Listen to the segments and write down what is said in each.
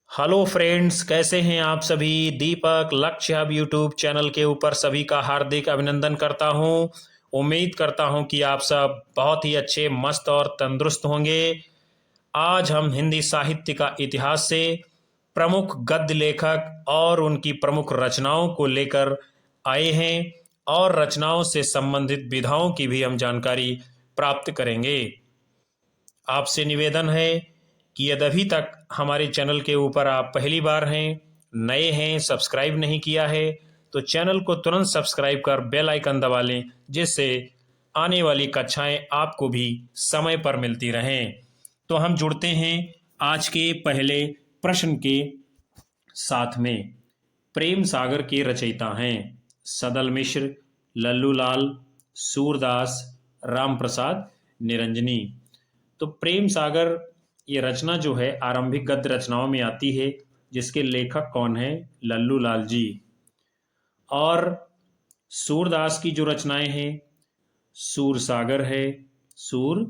Hello friends, कैसे हैं आप सभी। दीपक लक्ष्य हब यूट्यूब चैनल के ऊपर सभी का हार्दिक अभिनंदन करता हूं। उम्मीद करता हूं कि आप सब बहुत ही अच्छे, मस्त और तंदुरुस्त होंगे। आज हम हिंदी साहित्य का इतिहास से प्रमुख गद्य लेखक और उनकी प्रमुख रचनाओं को लेकर आए हैं और रचनाओं से संबंधित विधाओं की भी हम जानकारी प्राप्त करेंगे। आपसे निवेदन है कि यदि अभी तक हमारे चैनल के ऊपर आप पहली बार हैं, नए हैं, सब्सक्राइब नहीं किया है, तो चैनल को तुरंत सब्सक्राइब कर बेल आइकन दबा लें, जिससे आने वाली कक्षाएं आपको भी समय पर मिलती रहें। तो हम जुड़ते हैं आज के पहले प्रश्न के साथ में। प्रेम सागर के रचयिता हैं सदल मिश्र, लल्लू लाल, सूरदास, राम प्रसाद, निरंजनी। तो प्रेम सागर ये रचना जो है आरंभिक गद्य रचनाओं में आती है, जिसके लेखक कौन है, लल्लू लाल जी। और सूरदास की जो रचनाएं हैं, सूर सागर है, सूर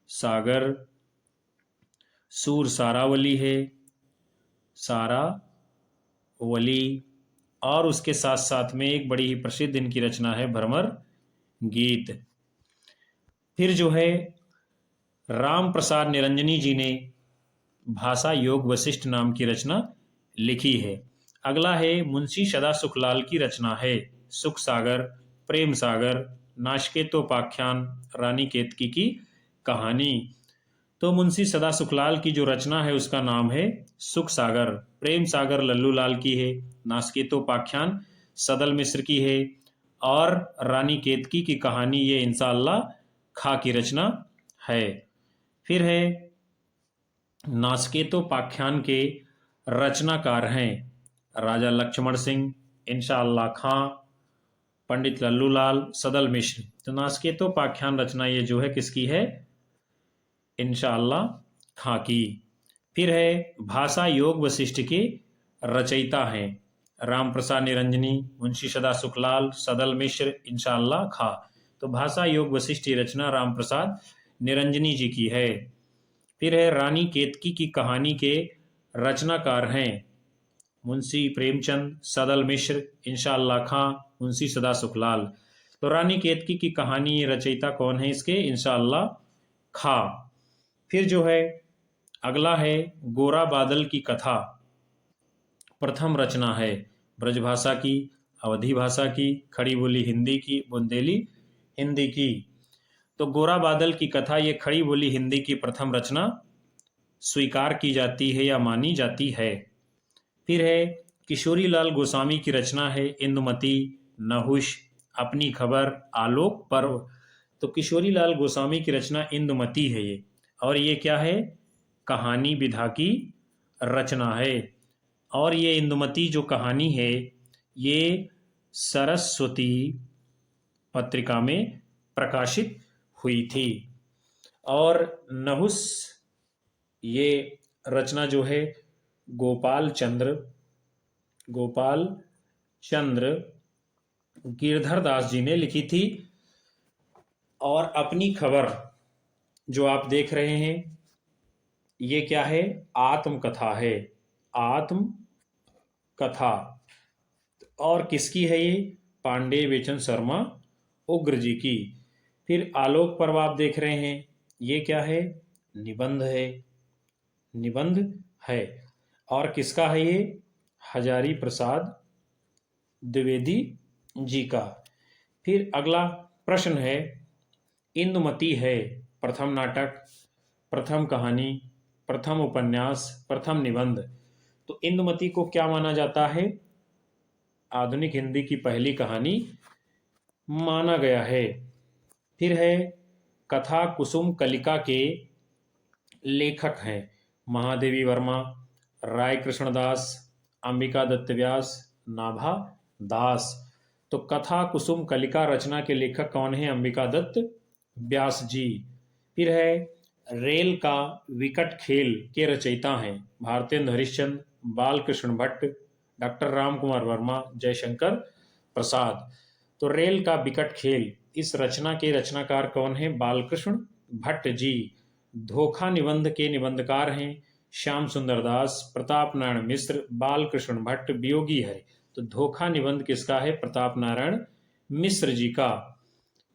सागर, सूर सारावली है, सारावली। और उसके साथ साथ में एक बड़ी ही प्रसिद्ध इनकी रचना है भ्रमर गीत। फिर जो है राम प्रसाद निरंजनी जी ने भाषा योग वशिष्ठ नाम की रचना लिखी है। अगला है मुंशी सदा सुखलाल की रचना है सुख सागर, प्रेम सागर, नाशकेतोपाख्यान, रानी केतकी की कहानी। तो मुंशी सदा सुखलाल की जो रचना है उसका नाम है सुख सागर। प्रेम सागर लल्लू लाल की है, नाशकेतोपाख्यान सदल मिश्र की है, और रानी केतकी की कहानी ये इंशाअल्लाह खां की रचना है। फिर है नासकेतोपाख्यान के रचनाकार हैं राजा लक्ष्मण सिंह, इंशाअल्लाह खां, पंडित लल्लू लाल, सदल मिश्र। तो नासकेतोपाख्यान रचना ये जो है किसकी है, इंशाअल्लाह खां की। फिर है भाषा योग वशिष्ठ के रचयिता हैं राम प्रसाद निरंजनी, मुंशी सदा सुखलाल, सदल मिश्र, इंशाअल्लाह खां। तो भाषा योग वशिष्ठ की रचना राम प्रसाद निरंजनी जी की है। फिर है रानी केतकी की कहानी के रचनाकार हैं मुंशी प्रेमचंद, सदल मिश्र, इंशाअल्लाह खां, मुंशी सदा सुखलाल। तो रानी केतकी की कहानी रचयिता कौन है इसके, इंशाअल्लाह खां। फिर जो है अगला है गोरा बादल की कथा। प्रथम रचना है ब्रजभाषा की, अवधी भाषा की, खड़ी बोली हिंदी की, बुंदेली हिंदी की। तो गोरा बादल की कथा ये खड़ी बोली हिंदी की प्रथम रचना स्वीकार की जाती है या मानी जाती है। फिर है किशोरी लाल गोस्वामी की रचना है इंदुमती, नहुष, अपनी खबर, आलोक पर्व। तो किशोरी लाल गोस्वामी की रचना इंदुमती है ये, और ये क्या है, कहानी विधा की रचना है। और ये इंदुमती जो कहानी है ये सरस्वती पत्रिका में प्रकाशित हुई थी। और नहुस ये रचना जो है गोपाल चंद्र गिरधर दास जी ने लिखी थी। और अपनी खबर जो आप देख रहे हैं ये क्या है, आत्मकथा है, आत्मकथा। और किसकी है ये, पांडे बेचन शर्मा उग्र जी की। फिर आलोक पर्व आप देख रहे हैं ये क्या है, निबंध है, निबंध है। और किसका है ये, हजारी प्रसाद द्विवेदी जी का। फिर अगला प्रश्न है इंदुमती है प्रथम नाटक, प्रथम कहानी, प्रथम उपन्यास, प्रथम निबंध। तो इंदुमती को क्या माना जाता है, आधुनिक हिंदी की पहली कहानी माना गया है। फिर है कथा कुसुम कलिका के लेखक हैं महादेवी वर्मा, राय कृष्णदास, अंबिका दत्त व्यास, नाभा दास। तो कथा कुसुम कलिका रचना के लेखक कौन है, अंबिका दत्त व्यास जी। फिर है रेल का विकट खेल के रचयिता हैं भारतेंद्र हरिश्चंद्र, बालकृष्ण भट्ट, डॉक्टर राम कुमार वर्मा, जयशंकर प्रसाद। तो रेल का विकट खेल इस रचना के रचनाकार कौन है, बालकृष्ण भट्ट जी। धोखा निबंध के निबंधकार हैं श्याम सुंदर दास, प्रताप नारायण मिश्र, बालकृष्ण भट्ट, वियोगी हरि। तो धोखा निबंध किसका है? प्रताप नारायण मिश्र जी का।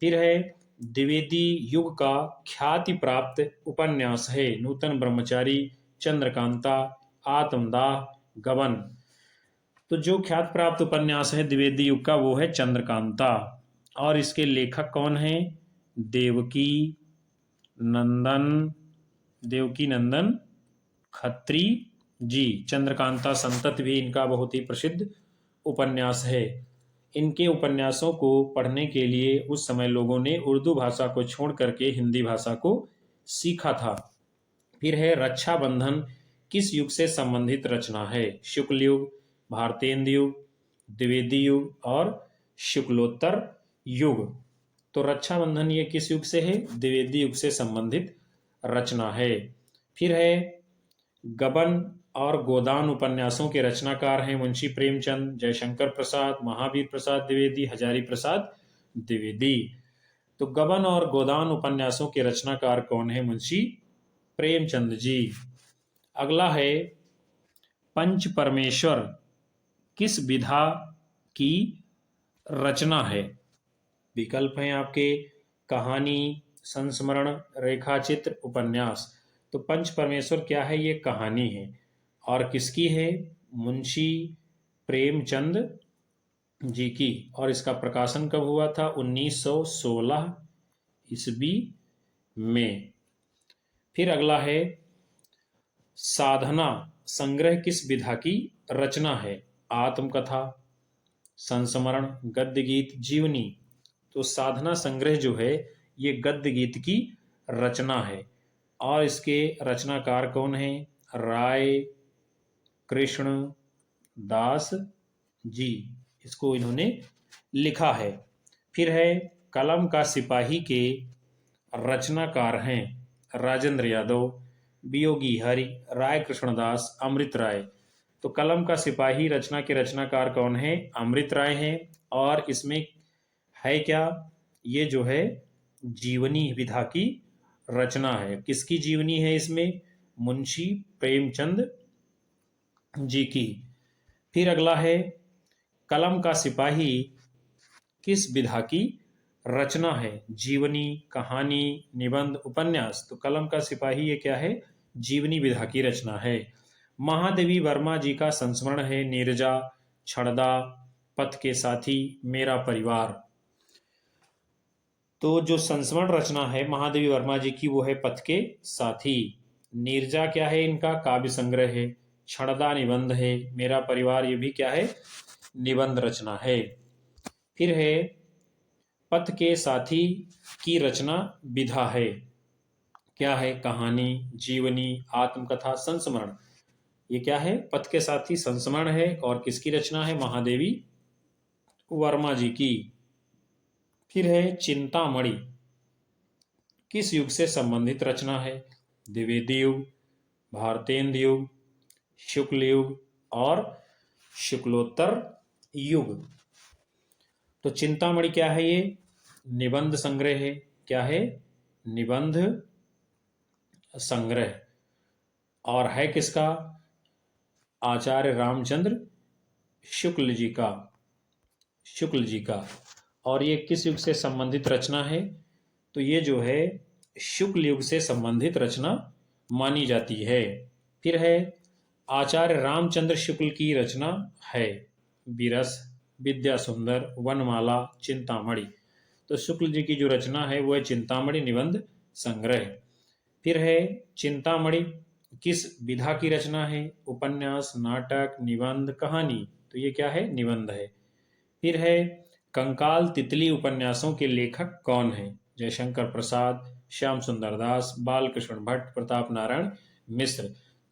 फिर है द्विवेदी युग का ख्याति प्राप्त उपन्यास है नूतन ब्रह्मचारी, चंद्रकांता, आत्मदाह, गबन। तो जो ख्याति प्राप्त उपन्यास है द्विवेदी युग का वो है चंद्रकांता। और इसके लेखक कौन है? देवकी नंदन खत्री जी। चंद्रकांता संतत भी इनका बहुत ही प्रसिद्ध उपन्यास है। इनके उपन्यासों को पढ़ने के लिए उस समय लोगों ने उर्दू भाषा को छोड़ करके हिंदी भाषा को सीखा था। फिर है रक्षाबंधन किस युग से संबंधित रचना है? शुक्ल युग, भारतेंद्र युग, द्विवेदी युग और शुक्लोत्तर युग। तो रक्षाबंधन ये किस युग से है? द्विवेदी युग से संबंधित रचना है। फिर है गबन और गोदान उपन्यासों के रचनाकार हैं मुंशी प्रेमचंद, जयशंकर प्रसाद, महावीर प्रसाद द्विवेदी, हजारी प्रसाद द्विवेदी। तो गबन और गोदान उपन्यासों के रचनाकार कौन है? मुंशी प्रेमचंद जी। अगला है पंच परमेश्वर किस विधा की रचना है? विकल्प हैं आपके कहानी, संस्मरण, रेखाचित्र, उपन्यास। तो पंच परमेश्वर क्या है? ये कहानी है। और किसकी है? मुंशी प्रेमचंद जी की। और इसका प्रकाशन कब हुआ था? 1916 ईस्वी में। फिर अगला है साधना संग्रह किस विधा की रचना है? आत्मकथा, संस्मरण, गद्य गीत, जीवनी। तो साधना संग्रह जो है ये गद्य गीत की रचना है। और इसके रचनाकार कौन हैं? राय कृष्ण दास जी। इसको इन्होंने लिखा है। फिर है कलम का सिपाही के रचनाकार हैं राजेंद्र यादव, वियोगी हरि, राय कृष्णदास, अमृत राय। तो कलम का सिपाही रचना के रचनाकार कौन है? अमृत राय हैं। और इसमें है क्या? ये जो है जीवनी विधा की रचना है। किसकी जीवनी है इसमें? मुंशी प्रेमचंद जी की। फिर अगला है कलम का सिपाही किस विधा की रचना है? जीवनी, कहानी, निबंध, उपन्यास। तो कलम का सिपाही ये क्या है? जीवनी विधा की रचना है। महादेवी वर्मा जी का संस्मरण है नीरजा, छड़दा, पथ के साथी, मेरा परिवार। तो जो संस्मरण रचना है महादेवी वर्मा जी की वो है पथ के साथी। नीरजा क्या है? इनका काव्य संग्रह है। छड़दा निबंध है। मेरा परिवार ये भी क्या है? निबंध रचना है। फिर है पथ के साथी की रचना विधा है। क्या है? कहानी, जीवनी, आत्मकथा, संस्मरण। ये क्या है? पथ के साथी संस्मरण है। और किसकी रचना है? महादेवी वर्मा जी की। फिर है चिंतामणि किस युग से संबंधित रचना है? द्विवेदी युग, भारतेंद्र युग, शुक्ल युग और शुक्लोत्तर युग। तो चिंतामणि क्या है? ये निबंध संग्रह है। क्या है? निबंध संग्रह। और है किसका? आचार्य रामचंद्र शुक्ल जी का। और ये किस युग से संबंधित रचना है? तो ये जो है शुक्ल युग से संबंधित रचना मानी जाती है। फिर है आचार्य रामचंद्र शुक्ल की रचना है विरस, विद्या सुंदर, वनमाला, चिंतामणि। तो शुक्ल जी की जो रचना है वो है चिंतामणि निबंध संग्रह। फिर है चिंतामणि किस विधा की रचना है? उपन्यास, नाटक, निबंध, कहानी। तो ये क्या है? निबंध है। फिर है कंकाल तितली उपन्यासों के लेखक कौन है? जयशंकर प्रसाद, श्याम सुंदर दास, बालकृष्ण भट्ट, प्रताप नारायण मिश्र।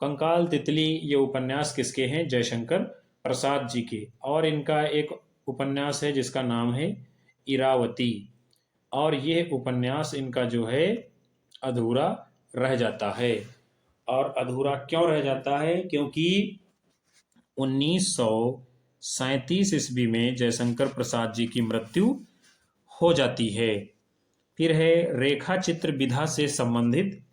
कंकाल तितली ये उपन्यास किसके हैं? जयशंकर प्रसाद जी के। और इनका एक उपन्यास है जिसका नाम है इरावती। और ये उपन्यास इनका जो है अधूरा रह जाता है। और अधूरा क्यों रह जाता है? क्योंकि 1937 ईस्वी में जयशंकर प्रसाद जी की मृत्यु हो जाती है। फिर है रेखा चित्र विधा से संबंधित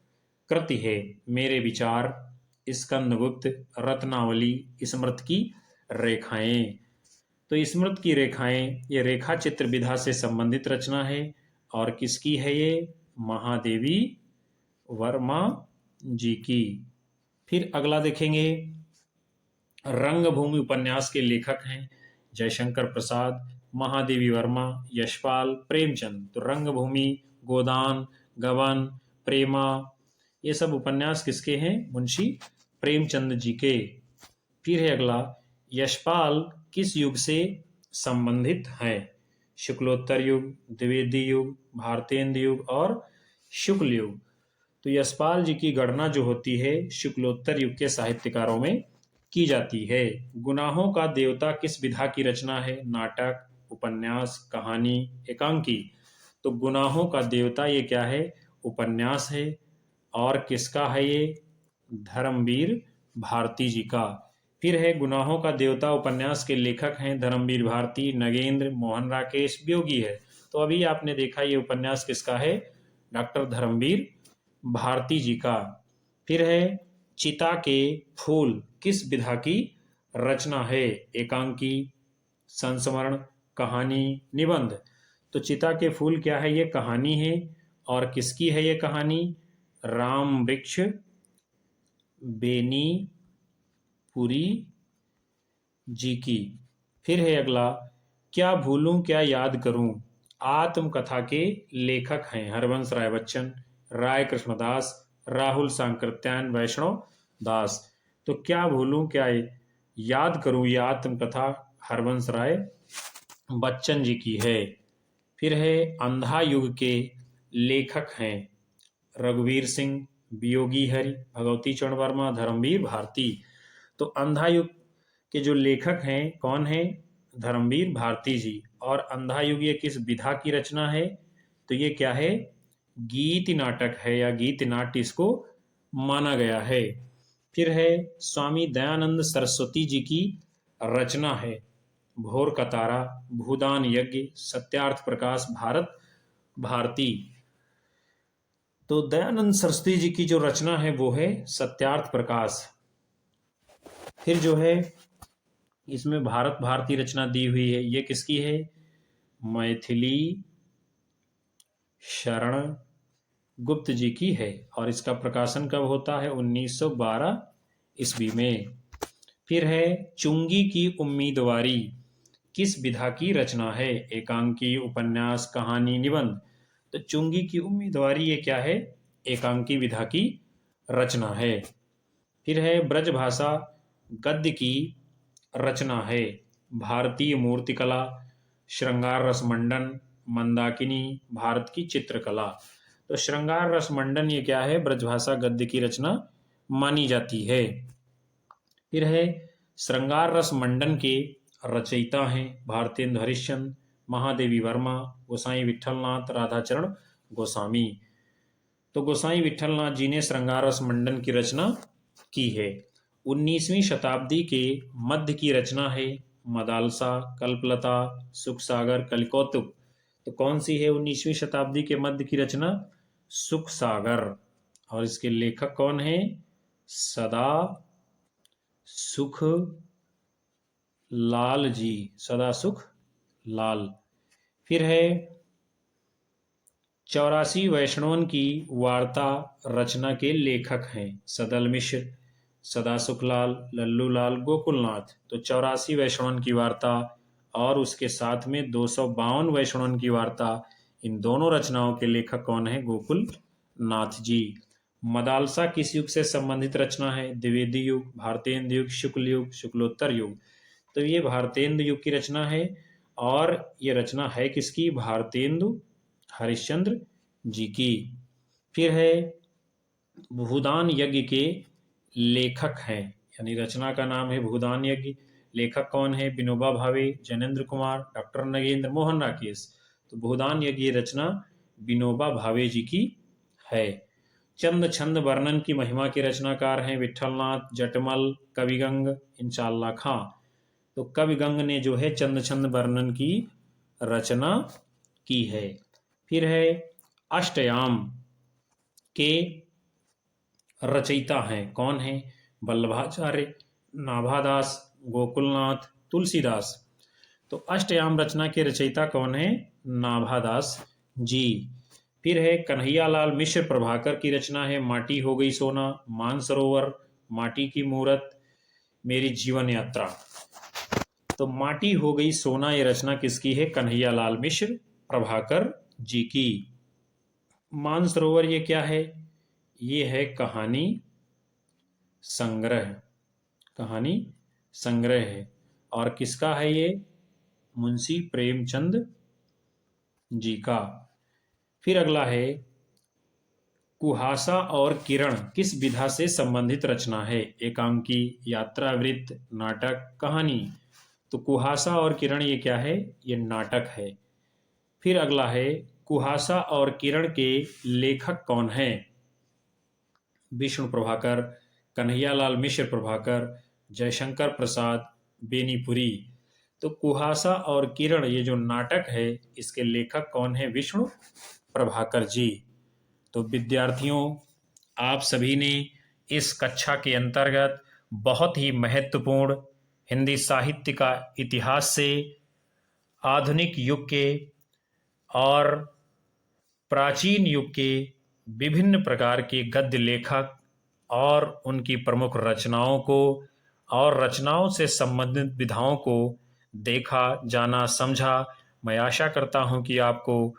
कृति है मेरे विचार, स्कंदगुप्त, रत्नावली, स्मृत की रेखाएं। तो स्मृत की रेखाएं ये रेखा चित्र विधा से संबंधित रचना है और किसकी है ये? महादेवी वर्मा जी की। फिर अगला देखेंगे, रंगभूमि उपन्यास के लेखक हैं जयशंकर प्रसाद, महादेवी वर्मा, यशपाल, प्रेमचंद। तो रंगभूमि, गोदान, गबन, प्रेमा, ये सब उपन्यास किसके हैं? मुंशी प्रेमचंद जी के। फिर है अगला, यशपाल किस युग से संबंधित है? शुक्लोत्तर युग, द्विवेदी युग, भारतेंद्र युग और शुक्ल युग। तो यशपाल जी की गणना जो होती है शुक्लोत्तर युग के साहित्यकारों में की जाती है। गुनाहों का देवता किस विधा की रचना है? नाटक, उपन्यास, कहानी, एकांकी। तो गुनाहों का देवता ये क्या है? उपन्यास है। और किसका है ये? धर्मवीर भारती जी का। फिर है, गुनाहों का देवता उपन्यास के लेखक हैं धर्मवीर भारती, नगेंद्र, मोहन राकेश, वियोगी है। तो अभी आपने देखा ये उपन्यास किसका है? डॉक्टर धर्मवीर भारती जी का। फिर है, चिता के फूल किस विधा की रचना है? एकांकी, संस्मरण, कहानी, निबंध। तो चिता के फूल क्या है? ये कहानी है। और किसकी है ये कहानी? राम वृक्ष बेनी पुरी जी की। फिर है अगला, क्या भूलूं क्या याद करूं आत्मकथा के लेखक हैं हरवंश राय बच्चन, राय कृष्णदास, राहुल सांकृत्यायन, वैष्णव दास। तो क्या भूलूं क्या याद करूं ये आत्मकथा हरवंश राय बच्चन जी की है। फिर है, अंधा युग के लेखक हैं रघुवीर सिंह, वियोगी हरि, भगवती चरण वर्मा, धर्मवीर भारती। तो अंधा युग के जो लेखक हैं कौन है? धर्मवीर भारती जी। और अंधा युग ये किस विधा की रचना है? तो ये क्या है? गीत नाटक है या गीत नाट्य इसको माना गया है। फिर है, स्वामी दयानंद सरस्वती जी की रचना है भोर का तारा, भूदान यज्ञ, सत्यार्थ प्रकाश, भारत भारती। तो दयानंद सरस्वती जी की जो रचना है वो है सत्यार्थ प्रकाश। फिर जो है इसमें भारत भारती रचना दी हुई है, ये किसकी है? मैथिली शरण गुप्त जी की है। और इसका प्रकाशन कब होता है? 1912 ईस्वी में। फिर है, चुंगी की उम्मीदवारी किस विधा की रचना है? एकांकी, उपन्यास, कहानी, निबंध। तो चुंगी की उम्मीदवारी ये क्या है? एकांकी विधा की रचना है। फिर है, ब्रजभाषा गद्य की रचना है भारतीय मूर्तिकला, श्रृंगार रस मंडन, मंदाकिनी, भारत की चित्रकला। तो श्रृंगार रस मंडन ये क्या है? ब्रजभाषा गद्य की रचना मानी जाती है। फिर है, श्रृंगार रस मंडन के रचयिता हैं भारतेंद्र हरिश्चंद्र, महादेवी वर्मा, गोसाई विठलनाथ, राधाचरण गोस्वामी। तो गोसाई विठलनाथ जी ने श्रृंगार रस मंडन की रचना की है। 19वीं शताब्दी के मध्य की रचना है मदालसा, कल्पलता, सुखसागर, कलिकौतुक। तो कौन सी है 19वीं शताब्दी के मध्य की रचना? सुखसागर। और इसके लेखक कौन है? सदा सुख लाल जी, सदा सुख लाल। फिर है, 84 वैष्णवन की वार्ता रचना के लेखक हैं सदल मिश्र, सदा सुखलाल, लल्लू लाल, गोकुलनाथ। तो 84 वैष्णवन की वार्ता और उसके साथ में 252 वैष्णवन की वार्ता, इन दोनों रचनाओं के लेखक कौन है? गोकुल नाथ जी। मदालसा किस युग से संबंधित रचना है? द्विवेदी युग, भारतेंद्र युग, शुक्ल युग, शुक्लोत्तर युग। तो ये भारतेंद्र युग की रचना है। और ये रचना है किसकी? भारतेंदु हरिश्चंद्र जी की। फिर है, भूदान यज्ञ के लेखक हैं, यानी रचना का नाम है भूदान यज्ञ, लेखक कौन है? विनोबा भावे, जैनेन्द्र कुमार, डॉक्टर नगेंद्र, मोहन राकेश। तो भूदान यज्ञ रचना विनोबा भावे जी की है। चंद छंद वर्णन की महिमा के रचनाकार हैं विठलनाथ, जटमल, कविगंग, इंशाल्लाह खां। तो कविगंग ने जो है चंद छंद वर्णन की रचना की है। फिर है, अष्टयाम के रचयिता हैं कौन है? वल्लभाचार्य, नाभादास, गोकुलनाथ, तुलसीदास। तो अष्टयाम रचना के रचयिता कौन है? नाभादास जी। फिर है कन्हैयालाल मिश्र प्रभाकर की रचना है माटी हो गई सोना, मानसरोवर, माटी की मूरत, मेरी जीवन यात्रा। तो माटी हो गई सोना ये रचना किसकी है? कन्हैयालाल मिश्र प्रभाकर जी की। मानसरोवर ये क्या है? ये है कहानी संग्रह, कहानी संग्रह है। और किसका है ये? मुंशी प्रेमचंद जी का। फिर अगला है कुहासा और किरण किस विधा से संबंधित रचना है? एकांकी, यात्रावृत्त, नाटक, कहानी। तो कुहासा और किरण ये क्या है? ये नाटक है। फिर अगला है कुहासा और किरण के लेखक कौन हैं? विष्णु प्रभाकर, कन्हैयालाल मिश्र प्रभाकर, जयशंकर प्रसाद, बेनीपुरी। तो कुहासा और किरण ये जो नाटक है इसके लेखक कौन है? विष्णु प्रभाकर जी। तो विद्यार्थियों, आप सभी ने इस कक्षा के अंतर्गत बहुत ही महत्वपूर्ण हिंदी साहित्य का इतिहास से आधुनिक युग के और प्राचीन युग के विभिन्न प्रकार के गद्य लेखक और उनकी प्रमुख रचनाओं को और रचनाओं से संबंधित विधाओं को देखा, जाना, समझा। मैं आशा करता हूं कि आपको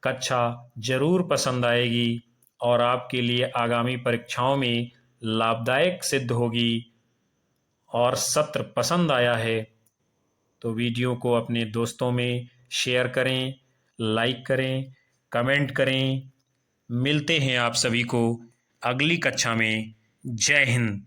कक्षा जरूर पसंद आएगी और आपके लिए आगामी परीक्षाओं में लाभदायक सिद्ध होगी। और सत्र पसंद आया है तो वीडियो को अपने दोस्तों में शेयर करें, लाइक करें, कमेंट करें। मिलते हैं आप सभी को अगली कक्षा में। जय हिंद।